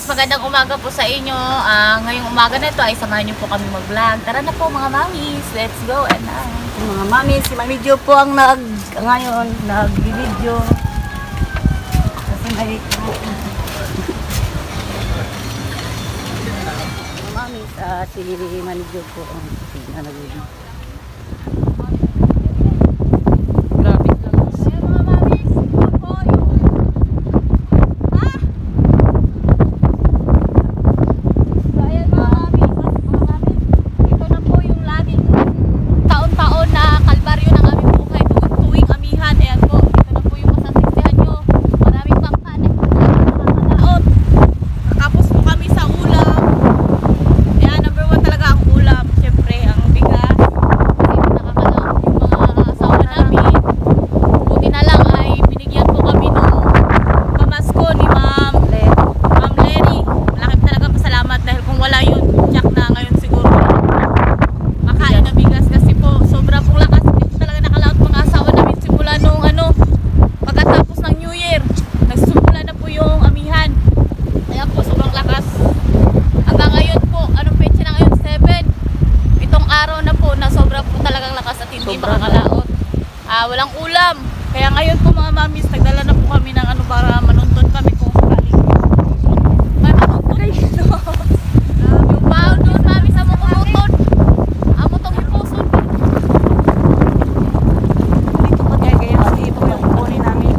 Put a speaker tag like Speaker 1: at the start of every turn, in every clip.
Speaker 1: magandang umaga po sa inyo. Ngayong umaga na ito ay samahan niyo po kami mag-vlog. Tara na po mga mamis, let's go. And
Speaker 2: mga mamis, si Mami Jo po ang ngayon nag-video. Kasi may mga mamis, si Mami Jo po ang nag-video.
Speaker 1: Makakalaot. Walang ulam. Kaya ngayon po mga mamis, nagdala na po kami ng para manuntun kami kung sakali. May manuntun dito. Yung baon doon mami sa mga kumuton. Amo tong ipuson.
Speaker 2: Dito pa kaya dito yung kukunin namin.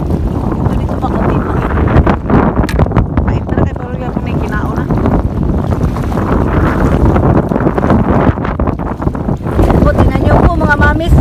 Speaker 2: Dito pa kundi pa. Ay, talaga pero yung may kinao na. Po, tingnan niyo po mga mamis.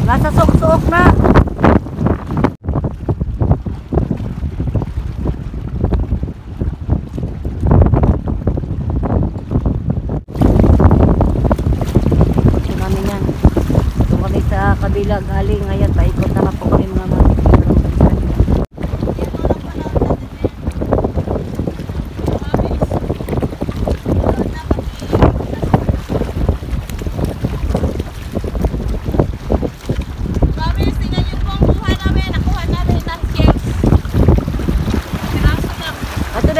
Speaker 2: Nasa sok-sok na. Ito namin yan. Ito kami sa kabila galing. Ngayon, paikot naman po kami mga mga.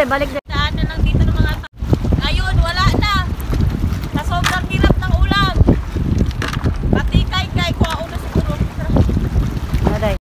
Speaker 2: Balik na.
Speaker 1: Saan na lang dito ng mga ngayon, wala na. Sa sobrang hirap ng ulam. Pati kay kuha na siguro.
Speaker 2: Aday.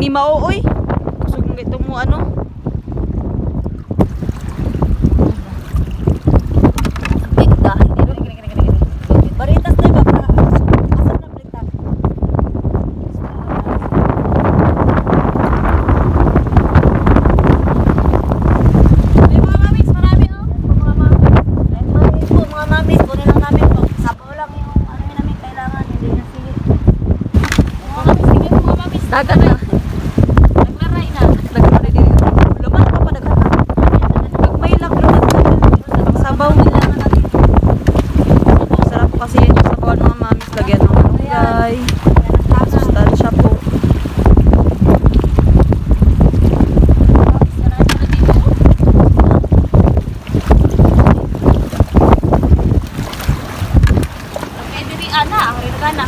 Speaker 2: maooy. Gusto kong ito mo ano. Tika, baritas na ba? Asa na plita?
Speaker 1: May mga mamis, marami oh.
Speaker 2: Mga mamis po, mga mamis, kunin lang namin po. Sabaw lang yung ano yun namin kailangan, hindi na sige.
Speaker 1: Mga mamis, sige mga mamis.
Speaker 2: Dagat na.
Speaker 1: Naglaray na.
Speaker 2: Nagmari din. Lumat pa pa dagat na. Nagmay lang lumat. Sabaw. Sarap kasi yung sabawan mga mamis. Lagyan ng malunggay. Sustansya po.
Speaker 1: Okay, diri ana, ang rin ka na.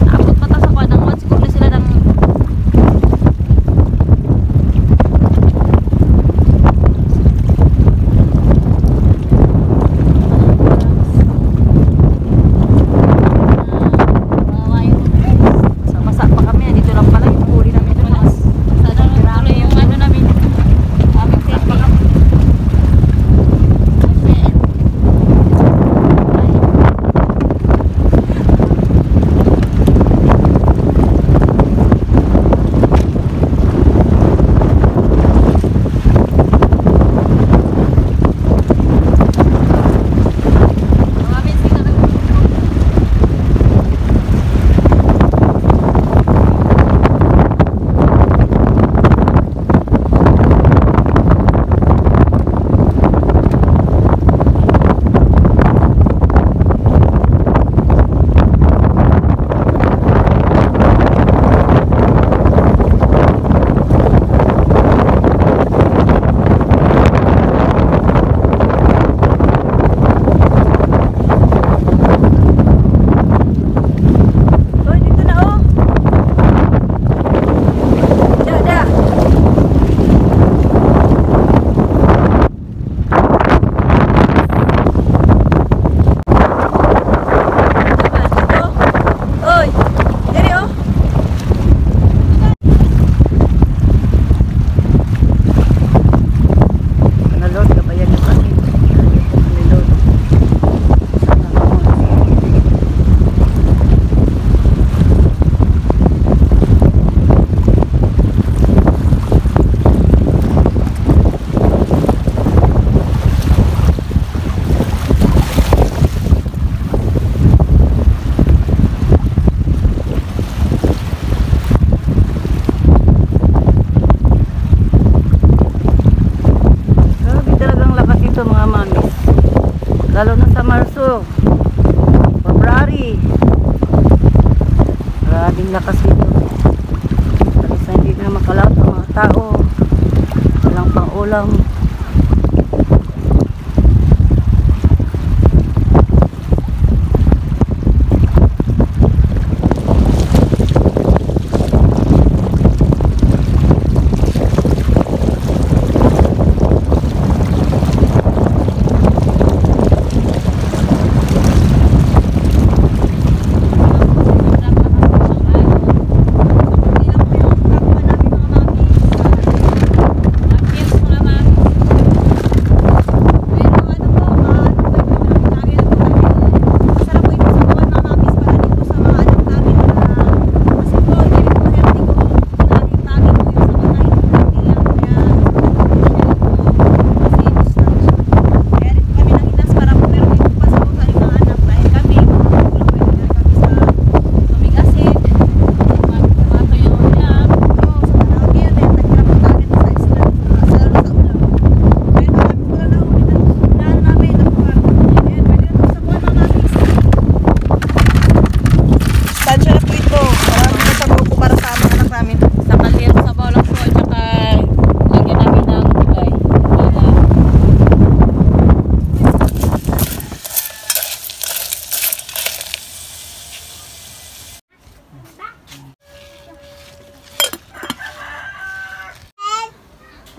Speaker 2: Naabot pa ta sa kwadang one. Siguro na sila ng sa masa pa kami. Dito lang pala yung huli namin doon.
Speaker 1: Sana tuloy yung ano namin. Aming taping.
Speaker 2: Uy, dito na oh. Da. Uy, diri oh. Kana Lord, gabayan niyo kami. Kami Lord. Grabe talagang lakas ito mga mamis. Lalo na sa Marso, February. Grabing lakas ito. Kasi hindi na makalaot ang mga tao. Walang pang ulam.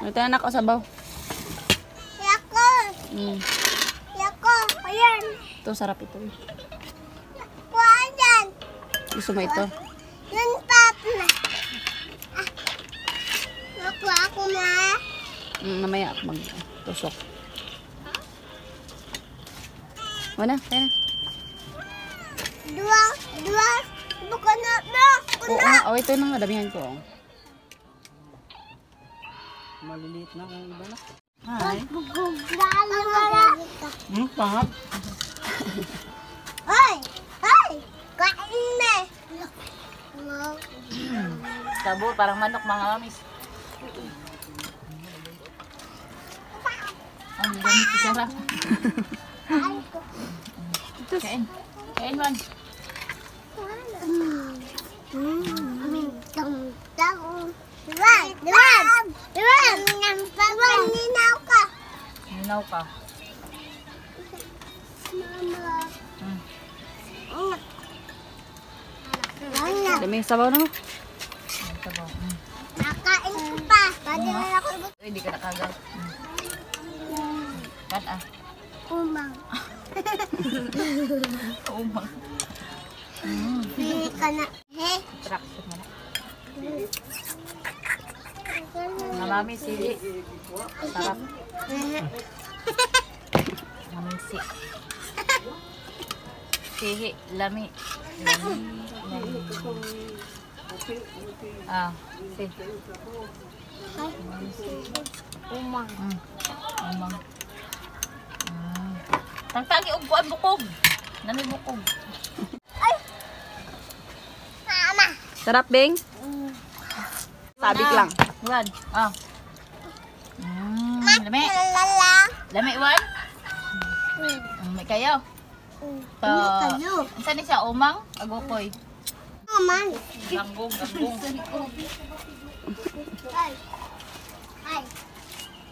Speaker 2: Ito na ako sabaw.
Speaker 3: Yako!
Speaker 2: Mm.
Speaker 3: Yako! Ayan!
Speaker 2: Ito, sarap ito.
Speaker 3: Kuhaan yan!
Speaker 2: Gusto mo ito?
Speaker 3: Yung tap na! po ako na.
Speaker 2: Mamaya mag-tusok. Wala, kaya na.
Speaker 3: Dua. Bukan na.
Speaker 2: Oo nga, ito na nga, damihan ko. Maliliit na kung iba na. Hi. Pahap.
Speaker 3: Ay! Kain na!
Speaker 1: Sabor, parang manok mga mamis. Ang gamit si Sarah. Kain. Kain man.
Speaker 3: Ninaw ka!
Speaker 1: Minaw ka.
Speaker 3: Mama.
Speaker 2: Dami yung sabaw na mo.
Speaker 1: Sabaw.
Speaker 3: Nakain ko pa. Pwede na ako
Speaker 1: Hindi ka nakagal. Kat ah.
Speaker 3: umang.
Speaker 1: Umang.
Speaker 3: Hindi ka na.
Speaker 1: Traction mo na. Mga mami, sili. Sarap. Mamisi. Sihi, lami. Lami. Ah, sige.
Speaker 3: Umang.
Speaker 1: Umang. Tangtagi og kuan bukog. Nanoy bukog.
Speaker 3: Mama.
Speaker 2: Sarap, Beng? Sabik lang.
Speaker 1: Wan. Ah. Lami.
Speaker 3: Lala.
Speaker 1: Lami wan. May kayo.
Speaker 3: Kayo.
Speaker 1: Saan siya umang? Agokoy.
Speaker 3: Naman.
Speaker 1: Ganggong.
Speaker 3: Ay.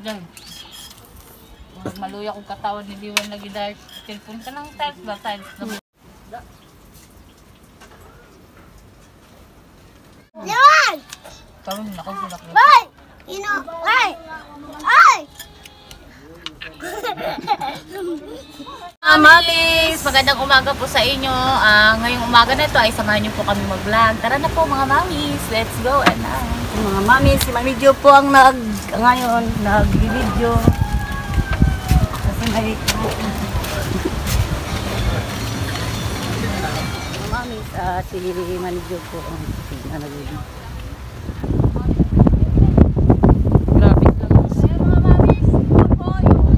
Speaker 1: Diyan. Huwag maluya kong katawan ni Diwan lagi dahil cellphone ka ng tiles ba? Tiles na.
Speaker 3: Leon!
Speaker 1: Tawag na ako sila ko.
Speaker 3: Ay! Ay!
Speaker 1: Mamis! Magandang umaga po sa inyo. Ngayong umaga na ito ay samahan niyo po kami mag-vlog. Tara na po mga mamis. Let's go and
Speaker 2: Mga mami, si Mami Jo po ang ngayon nag-video. Kasi may mga mami, si Mami Jo po ang nag-video. Grabe lang.
Speaker 1: mga mamis! Ako yung...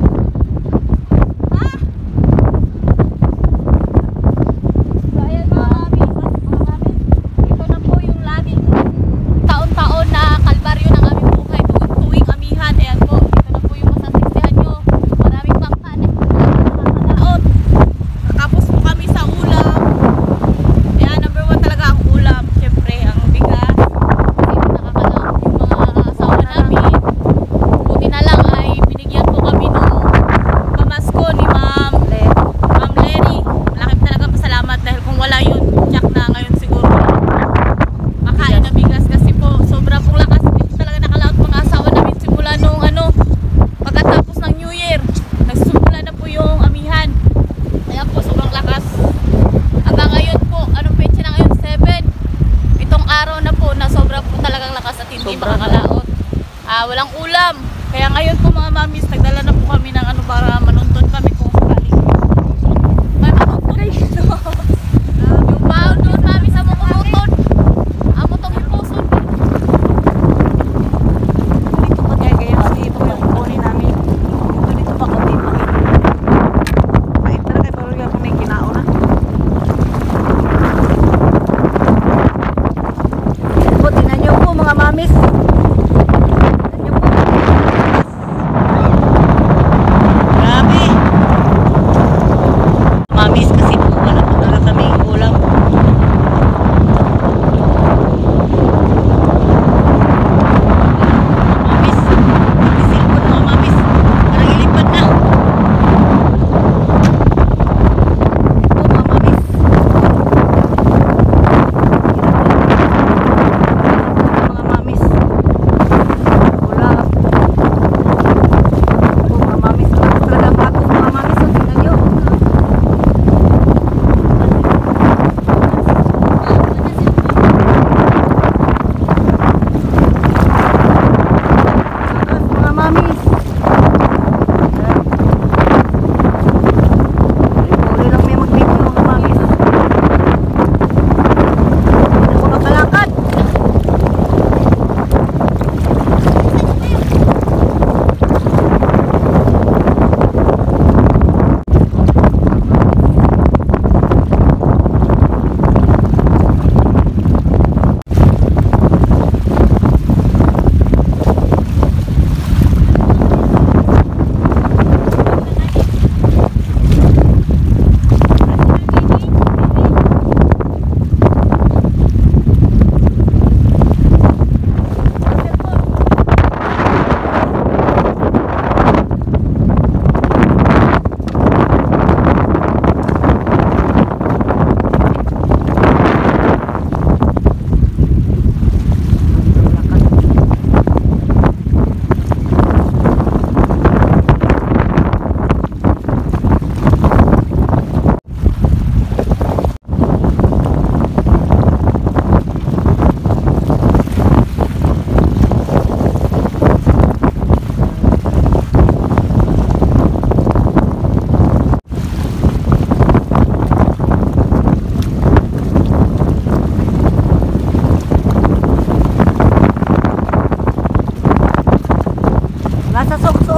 Speaker 1: So ayan mga mamis. Ito na po yung laging taon-taon na kalbaryo ng aming buhay tuwing amihan. Ayan po. Ito na po yung masasaksihan nyo. Maraming bangka na nakakalaot. Tapos po kami sa ulam. Ayan, number 1 talaga ang ulam. Siyempre, ang bigas. Kasi nakakalaot yung mga asawa namin. Buti na lang ay binigyan po kami nung pamasko ni Ma'am Lenny. Malaking talaga pasalamat dahil kung wala yun, tiyak na ngayon siguro makain na bigas kasi po sobra pong lakas. Hindi talaga nakalaot mga asawa namin simula nung pagkatapos ng New Year. Nagsimula na po yung amihan. Kaya po sobrang lakas. Hanggang ngayon po, anong petsa na ngayon? 7. Itong araw na po na sobra po talagang lakas at hindi
Speaker 2: Sobra.
Speaker 1: makakalaot. Walang ulam. Kaya ngayon po mga mamis, nagdala na po kami ng para manunton kami kung sakali. May manunton dito. Yung baon doon mami sa mukumuton. Amo tong hipuson.
Speaker 2: Dito pa kaya kasi ito yung kukunin namin. Dito pa kami pangit. Pait talaga pero yung may kinao na. Po, tingnan niyo po mga mamis. Tingnan niyo po.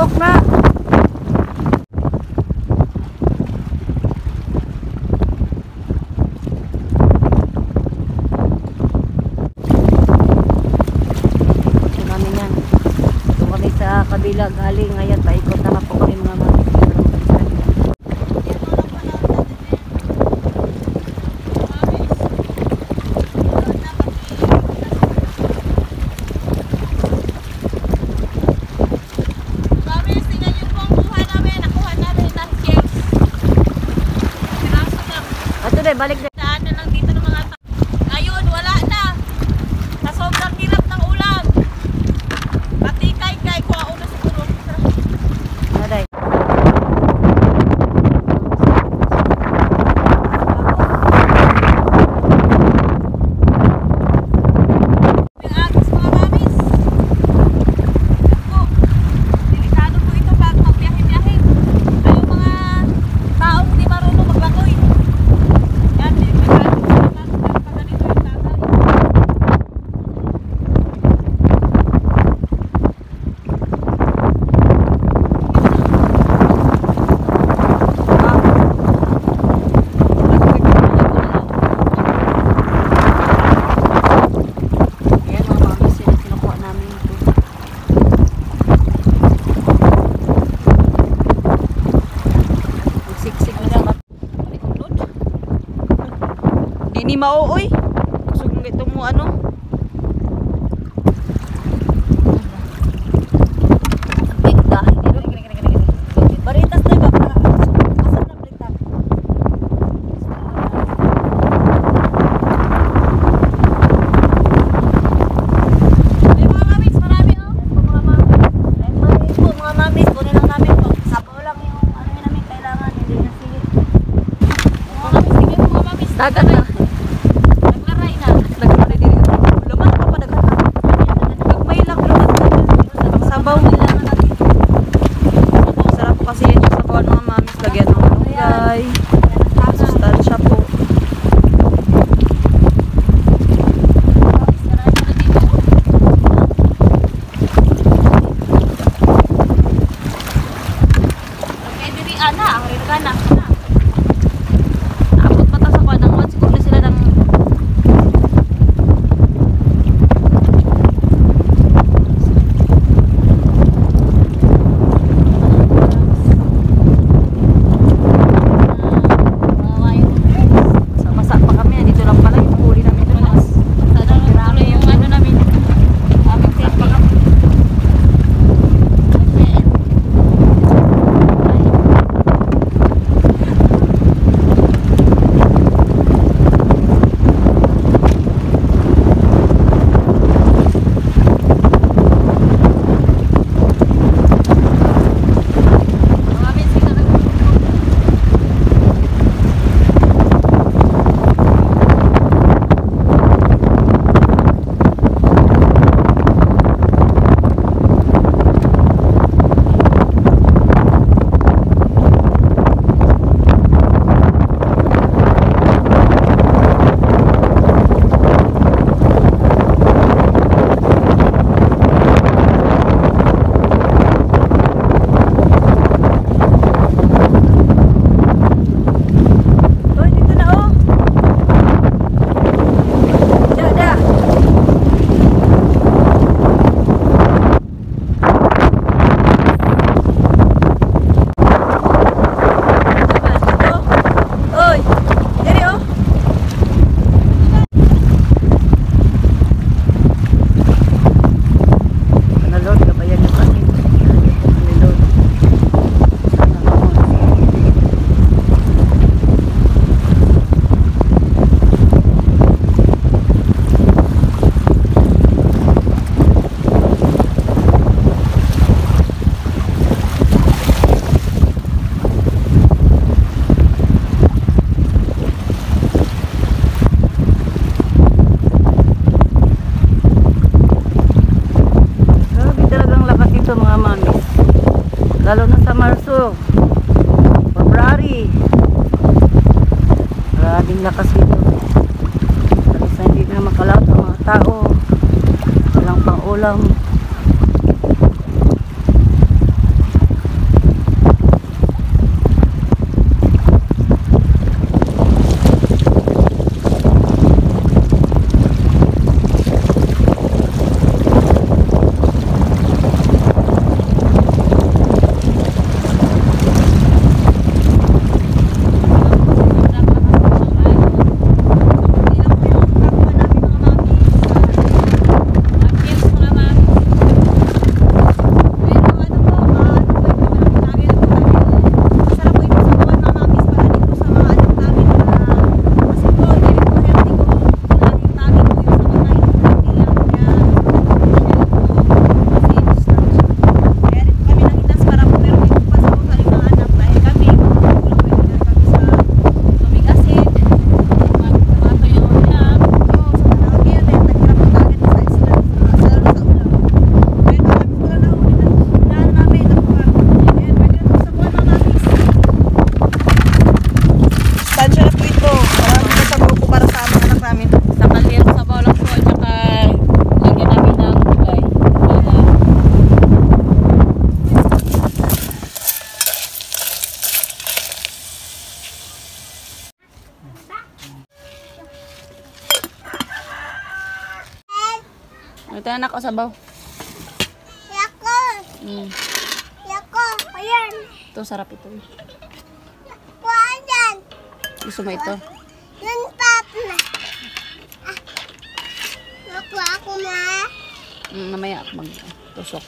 Speaker 2: Pasok na. Ito namin yan. Doon kami sa kabila galing. Ngayon, paikot naman po kami mga mami.
Speaker 1: Mamis, tingnan niyo po ang kuha namin. Nakuha namin ng cakes. Piraso lang.
Speaker 2: Ato deh, balik deh.
Speaker 1: Daan na lang dito ng mga tao. Ngayon, wala na. Sa sobrang hirap ng ulam. Pati kay kuha ulo siguro.
Speaker 2: Ano day?
Speaker 1: Yung agos mga mamis. Yan po. Delikado po ito pag magbiyahe-biyahe. Ay yung mga taong di marunong maglangoy. Yan, delikado po sila pag ganito yung tatay.
Speaker 2: Ayan mga mami, sila kinukuha namin ito. Siksik na lang. Di ni mauoy. Sugong ito mo ano. Tingda. Baritas na ba? Asa na baritas?
Speaker 1: Ay mga mamis, marami oh.
Speaker 2: Mga mamis, kunin lang namin po. Sabaw lang yung ano yun namin kailangan. Hindi na sige.
Speaker 1: Mga mamis, sige po mga mamis.
Speaker 2: Dagat na.
Speaker 1: Naglaray na.
Speaker 2: Nagpare din. Laman pa pa dagat na. Nagmay lang. Sabaw. Sarap po kasi yan yung sabawan mga mamis. Lagyan ng malunggay. Sustansya po.
Speaker 1: Okay, diri ana, ang rinagana.
Speaker 2: Naabot pa ta sa kwanang one. Siguro na sila ng masa pa kami. Dito lang pala yung huli namin doon.
Speaker 1: Sana tuloy yung ano namin. Aming safety. Mga mamis, dito na.
Speaker 2: Uy, dito na oh. Da. Uy, diri oh. Nalod ka ba yan yung akin? Nalod. Grabe talagang lakas nito mga mamis. Lalo na sa Marso, February. Maraming lakas nito. Kasi hindi na makalaot ang mga tao. Walang pang ulam. Ito na ako sabaw.
Speaker 3: Yako.
Speaker 2: Mm.
Speaker 3: Yako. Ayan.
Speaker 2: Ito, sarap ito.
Speaker 3: Kuha dyan.
Speaker 2: Gusto mo ito?
Speaker 3: Yun papa na. Nakuha ako na.
Speaker 2: Mamaya mag-tusok.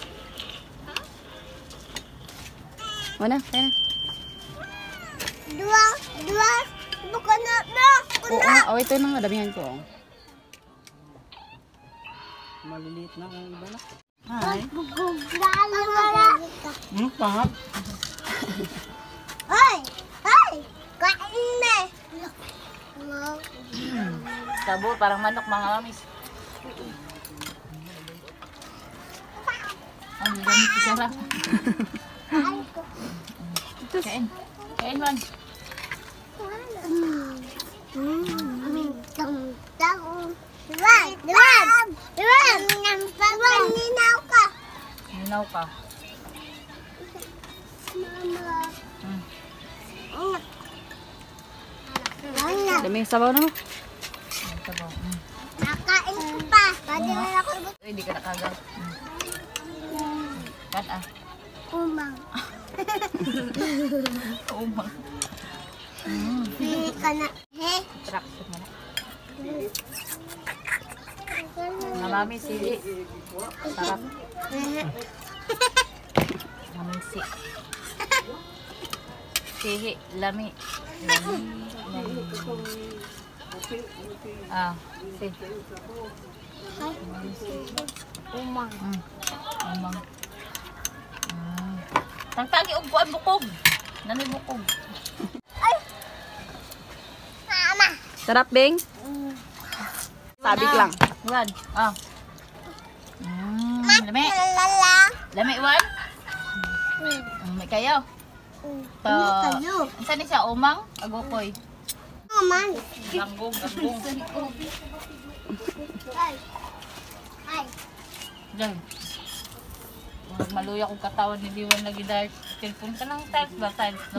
Speaker 2: Wala, kaya na.
Speaker 3: Dua. Bukan na.
Speaker 2: Oo, ito na nga, damihan ko. Maliliit na kung iba na. Hi. Pahap.
Speaker 3: Ay! Kain na.
Speaker 1: Sabor, parang manok mga mamis. Ang gamit si Sarah. Kain. Kain man.
Speaker 3: Ninaw ka.
Speaker 1: Minaw ka.
Speaker 2: Dami sabaw na mo.
Speaker 1: Sabaw.
Speaker 3: Nakain ko pa. Pwede na ako.
Speaker 1: Hindi ka nakagal. Kan ah.
Speaker 3: Umang.
Speaker 1: Umang.
Speaker 3: Hindi ka na. He?
Speaker 1: Traction mo na. Mga mami, sili. Sarap. Mamisi. Sihi, lami. Lami. Ah, si.
Speaker 3: Umang.
Speaker 1: Umang. Tangtagi og kuan bukog. Nanoy bukog.
Speaker 3: Mama.
Speaker 2: Sarap, Beng? Sabik lang.
Speaker 1: Wan. Ah. Lami.
Speaker 3: Lala.
Speaker 1: Lami wan. May kayo. To.
Speaker 3: Kayo.
Speaker 1: Unsa ni siya umang? Agokoy.
Speaker 3: Naman.
Speaker 1: Ganggong.
Speaker 3: Ay.
Speaker 1: Diyan. Maluya kong katawan ni Liwan lagi dahil cellphone ka ng tiles ba? Tiles na